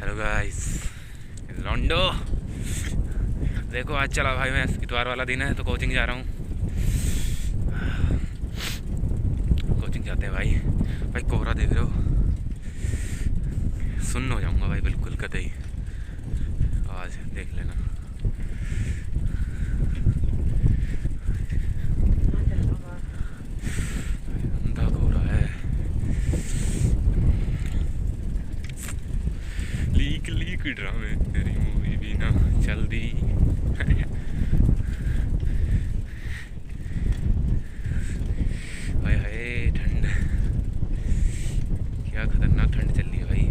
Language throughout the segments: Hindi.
Hello guys, लॉन्डो। देखो आज चला भाई, मैं इतवार वाला दिन है तो कोचिंग जा रहा हूँ। कोचिंग जाते हैं भाई। भाई कोहरा देख रहे हो, सुन्न हो जाऊंगा भाई बिल्कुल कतई। आवाज़ देख लेना। अंधा कोहरा है। लीक लीक ड्रामे तेरी मूवी भी ना चल दी। हाय हाय ठंड, क्या खतरनाक ठंड चल रही है भाई।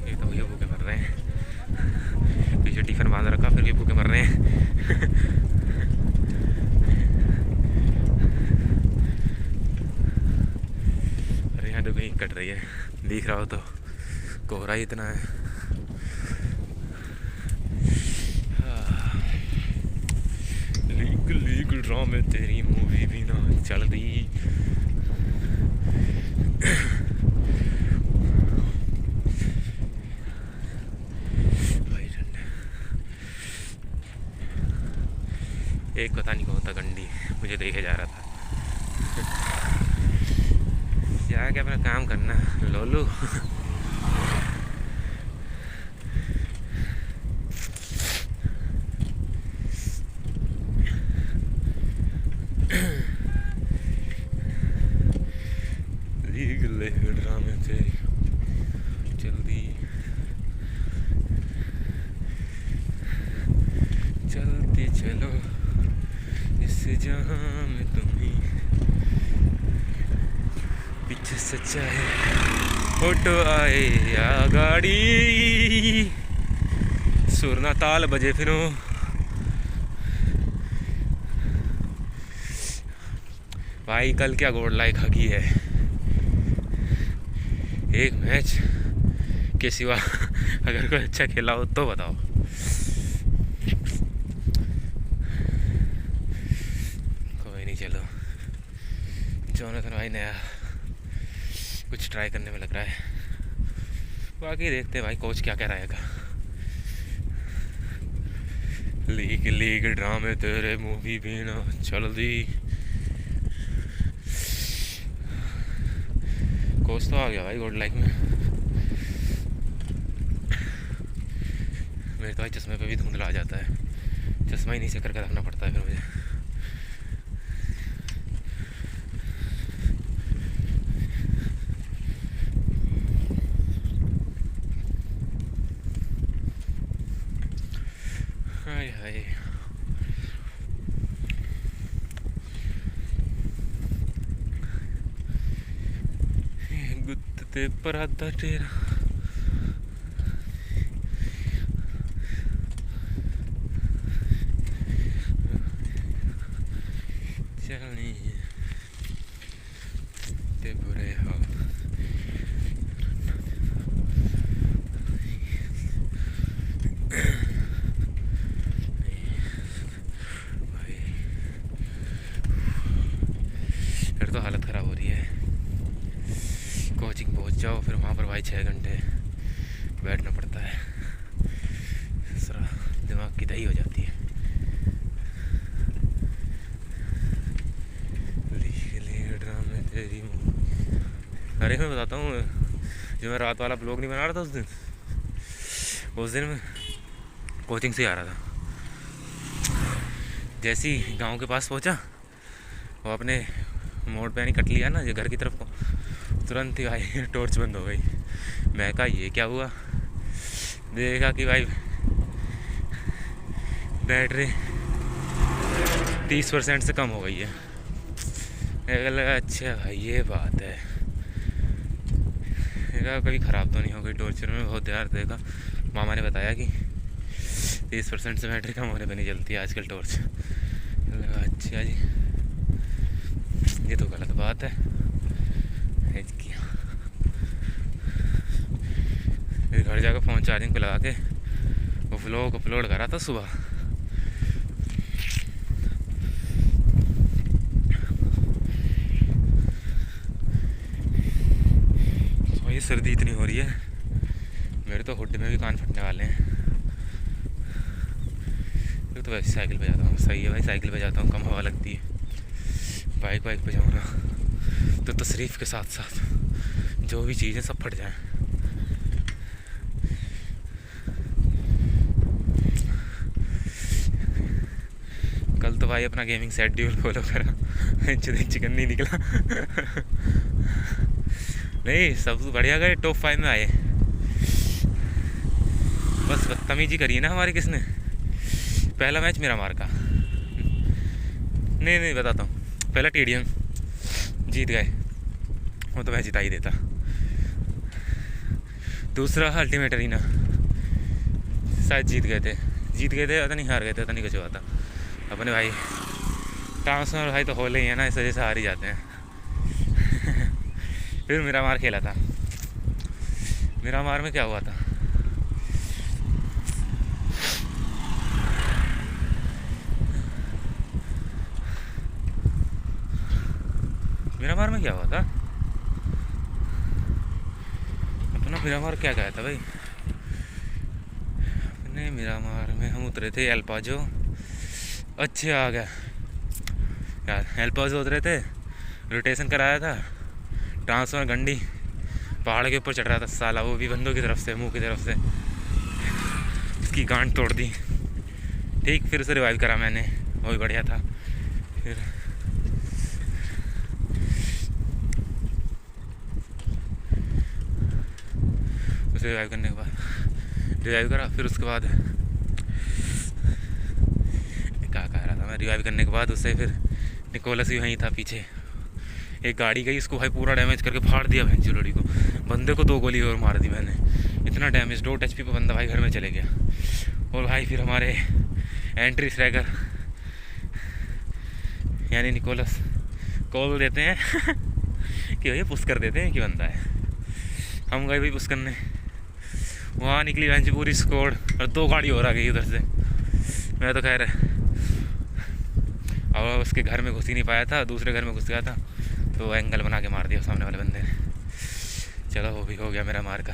एक तो भैया भूखे मर रहे हैं, पीछे टिफिन बांध रखा फिर भी भूखे मर रहे हैं। अरे यहाँ देखो ईंट कट रही है, दिख रहा हो तो। कोहरा ही इतना है। लीक लीक ड्रामे तेरी मूवी भी ना चल दी। एक पता नहीं कौन था गंडी, मुझे देखे जा रहा था। जाके अपना काम करना लोलू। ड्रामे तेरी जल्दी चलते चलो इस जहां में, तुम्ही पीछे सच्चाई फोटो आए या गाड़ी। सुरना ताल बजे फिरो। भाई कल क्या गोड़ लाइक हकी है, एक मैच के सिवा अगर कोई अच्छा खेला हो तो बताओ। कोई नहीं, चलो जोनाथन भाई नया कुछ ट्राई करने में लग रहा है। बाकी देखते हैं भाई कोच क्या कह रहेगा। लीग लीग ड्रामे तेरे मूवी भी ना चल दी। कोच तो आ गया भाई गोल्ड लाइक में। मेरे तो भाई चश्मे पे भी धुंधला आ जाता है, चश्मा ही नीचे करके रखना पड़ता है फिर मुझे। हाय हाय गुत्ते पर आधा टेरा। चलनी ते बुरे हो फिर तो हालत ख़राब हो रही है। कोचिंग पहुंच जाओ फिर वहाँ पर भाई 6 घंटे बैठना पड़ता है। सारा दिमाग की दही हो जाती है। ड्रामे तेरी। अरे मैं बताता हूँ, जो मैं रात वाला ब्लॉग नहीं बना रहा था उस दिन मैं कोचिंग से आ रहा था। जैसे ही गांव के पास पहुंचा, वो अपने मोड़ पे नहीं कट लिया ना ये घर की तरफ को, तुरंत ही भाई टॉर्च बंद हो गई। मैं कहा ये क्या हुआ, देखा कि भाई बैटरी 30% से कम हो गई है। लगा अच्छा भाई ये बात है, कभी ख़राब तो नहीं हो गई टॉर्च में। बहुत ध्यान देखा, मामा ने बताया कि 30% से बैटरी कम होने पर नहीं चलती है आजकल टॉर्च। लगा अच्छा जी ये तो गलत बात है। घर जाकर फ़ोन चार्जिंग पे लगा के वो व्लॉग अपलोड करा था सुबह। तो ये सर्दी इतनी हो रही है, मेरे तो हुड में भी कान फटने वाले हैं। तो वैसे साइकिल पे जाता हूँ, सही है भाई, साइकिल पे जाता हूँ, कम हवा लगती है। बाइक पे जाऊँ ना तो तशरीफ़ के साथ साथ जो भी चीज़ें सब फट जाएं। कल तो भाई अपना गेमिंग शेड्यूल फॉलो करा, चिकन नहीं निकला। नहीं, सब बढ़िया गए, टॉप 5 में आए। बस बदतमीजी करी ना हमारी किसने। पहला मैच मेरा मार का, नहीं बताता हूँ। पहला TDM जीत गए, वो तो मैं जिता ही देता। दूसरा अल्टीमेट अरीना शायद जीत गए थे, पता नहीं हार गए थे, पता नहीं कुछ हुआ था। अपने भाई ट्रांसफर भाई तो होले ही है ना, इस वजह से हार ही जाते हैं। फिर मेरा मार खेला था, मेरा मार में क्या हुआ था, मिरामार में क्या हुआ था अपना, मिरामार क्या गया था भाई अपने। मिरामार में हम उतरे थे एल्पाजो, अच्छे आ गया यार। एल्पाजो उतरे थे, रोटेशन कराया था, ट्रांसफर गंडी पहाड़ के ऊपर चढ़ रहा था साला, वो भी बंदों की तरफ से, मुंह की तरफ से, उसकी गांड तोड़ दी। ठीक, फिर उसे रिवाइव करा मैंने, वो भी बढ़िया था। फिर उसे रिवाइव करने के बाद रिवाइव करा, फिर उसके बाद क्या कह रहा था मैं, रिवाइव करने के बाद उससे फिर निकोलस भी वहीं था पीछे। एक गाड़ी गई, इसको भाई पूरा डैमेज करके फाड़ दिया भैंस लड़ी को। बंदे को 2 गोली और मार दी मैंने, इतना डैमेज, 2 HP पे बंदा भाई घर में चले गया। और भाई फिर हमारे एंट्री स्ट्राइकर यानी निकोलस कॉल देते हैं कि भैया पुश कर देते हैं कि बंदा है। हम गए भाई पुश करने, वहाँ निकली भैंस पूरी स्क्वाड, और 2 गाड़ी और आ गई उधर से। मैं तो खैर और उसके घर में घुस ही नहीं पाया था, दूसरे घर में घुस गया था, तो एंगल बना के मार दिया सामने वाले बंदे ने। चलो वो भी हो गया मेरा मार का।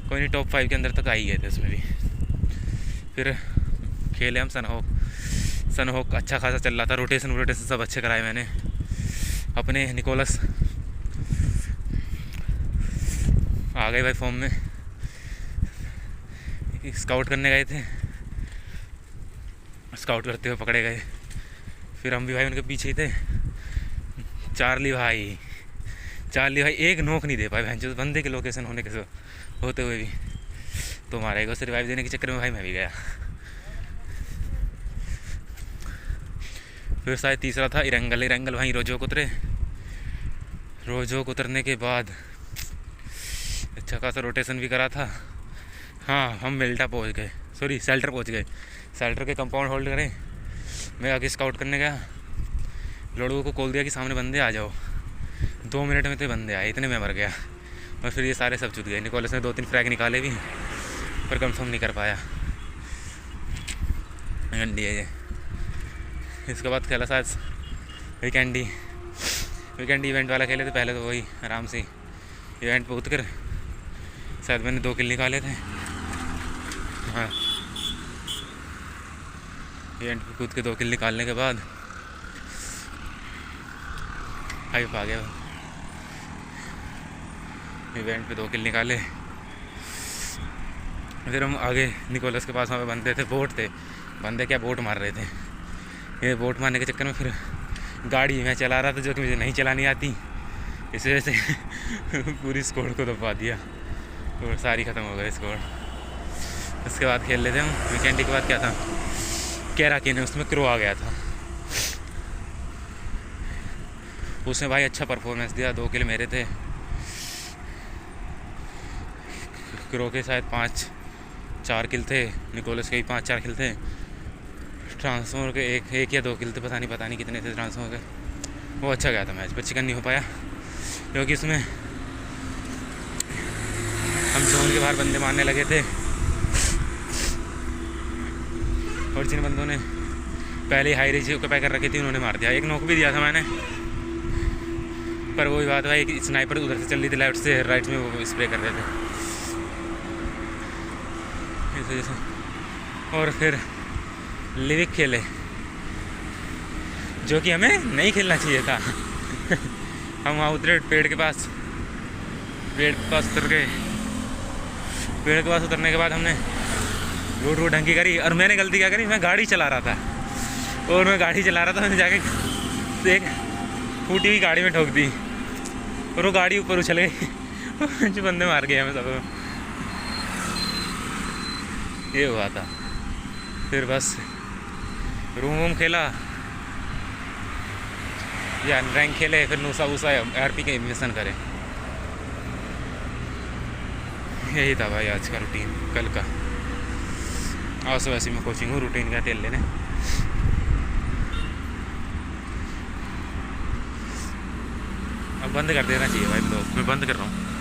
कोई नहीं, टॉप 5 के अंदर तक आ ही गए थे उसमें भी। फिर खेले हम सनहॉक अच्छा खासा चल रहा था, रोटेशन सब अच्छे कराए मैंने। अपने निकोलस आ गए भाई फॉर्म में। स्काउट करने गए थे, स्काउट करते हुए पकड़े गए, फिर हम भी भाई उनके पीछे ही थे। चार्ली भाई एक नोक नहीं दे पाए भैंस, बंदे के लोकेशन होने के होते हुए भी, तो मारेगा। उसे रिवाइव देने के चक्कर में भाई मैं भी गया। फिर शायद तीसरा था इरेंगल भाई रोजोक उतरे। रोजोक उतरने के बाद अच्छा खासा रोटेशन भी करा था। हाँ, हम मेल्टा पहुँच गए, सॉरी सेल्टर पहुँच गए। सेल्टर के कंपाउंड होल्ड करें, मैं आगे स्काउट करने गया, लड़कों को कॉल दिया कि सामने बंदे आ जाओ। 2 मिनट में तो बंदे आए, इतने में मर गया। और फिर ये सारे सब चुत गए। निकोलस ने 2-3 फ्रैग निकाले भी, पर कंफर्म नहीं कर पाया। गंडी है ये। इसके बाद खेला शायद वीकेंड इवेंट वाला खेले थे। पहले तो वही आराम से इवेंट पे उतर कर शायद मैंने 2 किल निकाले थे। हाँ, इवेंट पे कूद के 2 किल निकालने के बाद हाइप आ गया। इवेंट पे 2 किल निकाले, फिर हम आगे निकोलस के पास वहाँ पे बंदे थे, बोट थे, बंदे क्या बोट मार रहे थे। ये बोट मारने के चक्कर में फिर गाड़ी मैं चला रहा था जो कि मुझे नहीं चलानी आती, इस वजह से पूरी स्क्वाड को दबा दिया और सारी ख़त्म हो गई स्क्वाड। उसके बाद खेल लेते हम वीकेंड के बाद क्या था, कैराकिन है, उसमें क्रो आ गया था। उसने भाई अच्छा परफॉर्मेंस दिया, 2 किल मेरे थे। क्रो के शायद 5-4 किल थे, निकोलस के भी 5-4 किल थे, ट्रांसफॉर्मर के एक या 2 किल थे, पता नहीं कितने थे ट्रांसफॉर्मर के। वो अच्छा गया था मैच, पर चिकन नहीं हो पाया क्योंकि उसमें हम जोन के बाहर बंदे मारने लगे थे। और जिन बंदों ने पहले हाई रेंज को पैकर रखी थी उन्होंने मार दिया। एक नॉक भी दिया था मैंने, पर वही बात है, एक स्नाइपर उधर से चल रही थी लेफ्ट से राइट में, वो स्प्रे कर रहे थे इस वजह से। और फिर लिविक खेले, जो कि हमें नहीं खेलना चाहिए था। हम वहाँ उतरे पेड़ के पास उतर गए। पेड़ के पास उतरने के बाद हमने रोड ढंग की करी, और मैंने गलती क्या करी, मैं गाड़ी चला रहा था, और मैं गाड़ी चला रहा था, मैंने जाके एक फूटी हुई गाड़ी में ठोक दी, और वो गाड़ी ऊपर उछल गई। जो बंदे मार गए हमें सब, ये हुआ था। फिर बस रूम खेला या रैंक खेले, फिर नूसा वूसा आरपी के मिशन करे। यही था भाई आज का रूटीन कल का। और सब ऐसी मैं कोचिंग हूँ, रूटीन का तेल लेने। अब बंद कर देना चाहिए भाई ब्लॉग, मैं बंद कर रहा हूँ।